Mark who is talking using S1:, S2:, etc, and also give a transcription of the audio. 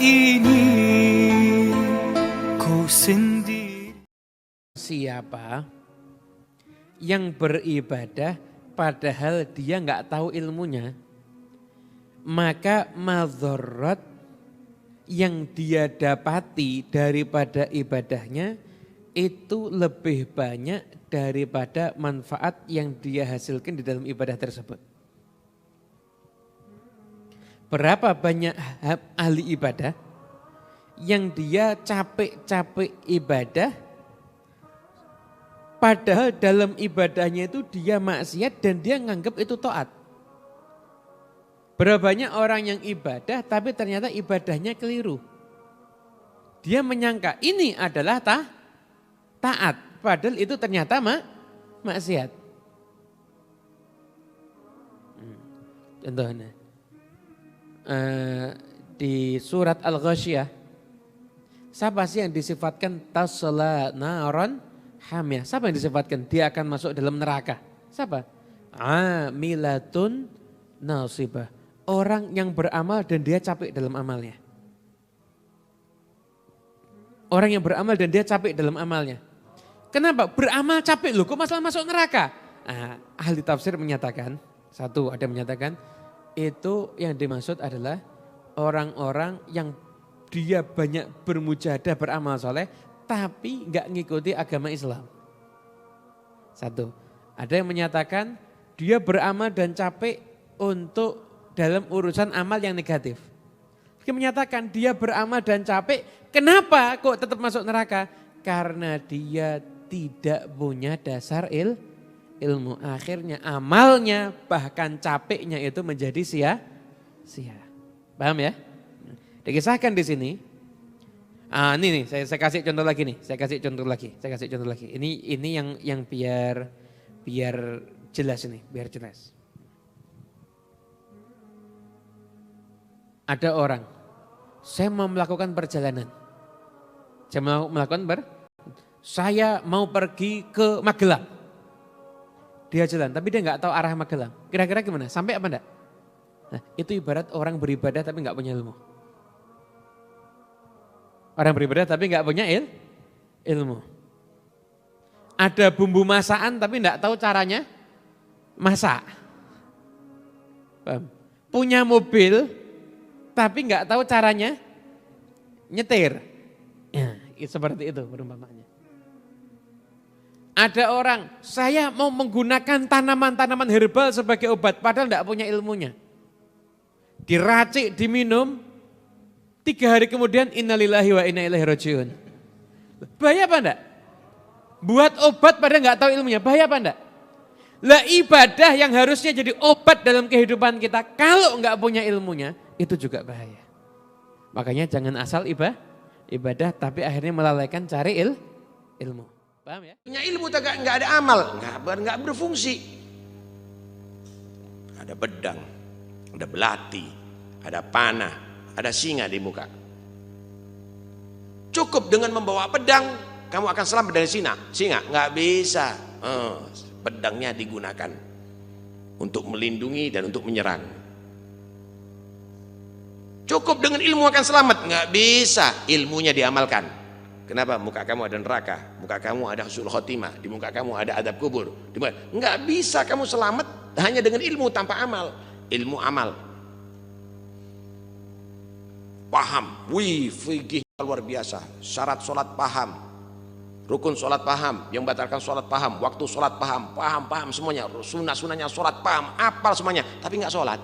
S1: ini ku sendiri.
S2: Siapa yang beribadah padahal dia nggak tahu ilmunya, maka madharat yang dia dapati daripada ibadahnya itu lebih banyak daripada manfaat yang dia hasilkan di dalam ibadah tersebut. Berapa banyak ahli ibadah yang dia capek-capek ibadah, padahal dalam ibadahnya itu dia maksiat dan dia nganggap itu taat. Berapa banyak orang yang ibadah tapi ternyata ibadahnya keliru. Dia menyangka ini adalah taat, padahal itu ternyata maksiat. Contohnya di surat Al-Ghasyiyah, siapa sih yang disifatkan tasla naron hamiyah? Siapa yang disifatkan dia akan masuk dalam neraka? Siapa? Amilatun nasibah. Orang yang beramal dan dia capek dalam amalnya. Orang yang beramal dan dia capek dalam amalnya. Kenapa? Beramal capek loh, kok masalah masuk neraka? Ahli tafsir menyatakan, satu ada yang menyatakan, itu yang dimaksud adalah orang-orang yang dia banyak bermujahadah beramal soleh, tapi nggak ngikuti agama Islam. Satu, ada yang menyatakan dia beramal dan capek untuk dalam urusan amal yang negatif. Dia menyatakan dia beramal dan capek, kenapa kok tetap masuk neraka? Karena dia tidak punya dasar ilmu. Akhirnya amalnya bahkan capeknya itu menjadi sia-sia. Paham ya? Dikisahkan di sini. Ini nih saya kasih contoh lagi nih. Saya kasih contoh lagi. Ini yang biar jelas ini, biar jelas. Ada orang, saya mau melakukan perjalanan. Saya mau pergi ke Magelang. Dia jalan, tapi dia nggak tahu arah Magelang. Kira-kira gimana? Sampai apa enggak? Nah, itu ibarat orang beribadah tapi nggak punya ilmu. Orang beribadah tapi nggak punya ilmu. Ada bumbu masakan tapi nggak tahu caranya masak. Paham? Punya mobil tapi nggak tahu caranya nyetir. Ya, seperti itu perumpamaannya. Ada orang, saya mau menggunakan tanaman-tanaman herbal sebagai obat, padahal tidak punya ilmunya. Diracik, diminum, 3 hari kemudian innalillahi wa inna ilaihi rajiun. Bahaya apa enggak? Buat obat padahal nggak tahu ilmunya, bahaya apa enggak? Lah ibadah yang harusnya jadi obat dalam kehidupan kita, kalau nggak punya ilmunya, itu juga bahaya. Makanya jangan asal ibadah tapi akhirnya melalaikan cari ilmu. Paham ya?
S3: Punya ilmu tapi nggak ada amal, nggak berfungsi. Ada pedang, ada belati, ada panah, ada singa di muka. Cukup dengan membawa pedang, kamu akan selamat dari singa. Nggak bisa. Pedangnya digunakan untuk melindungi dan untuk menyerang. Cukup dengan ilmu akan selamat, nggak bisa. Ilmunya diamalkan. Kenapa? Muka kamu ada neraka, muka kamu ada husnul khotimah, di muka kamu ada adab kubur. Nggak bisa kamu selamat hanya dengan ilmu tanpa amal. Ilmu amal. Paham, fikih luar biasa. Syarat sholat paham, rukun sholat paham, yang batalkan sholat paham, waktu sholat paham semuanya, sunnah-sunnahnya sholat paham, apal semuanya, tapi nggak sholat.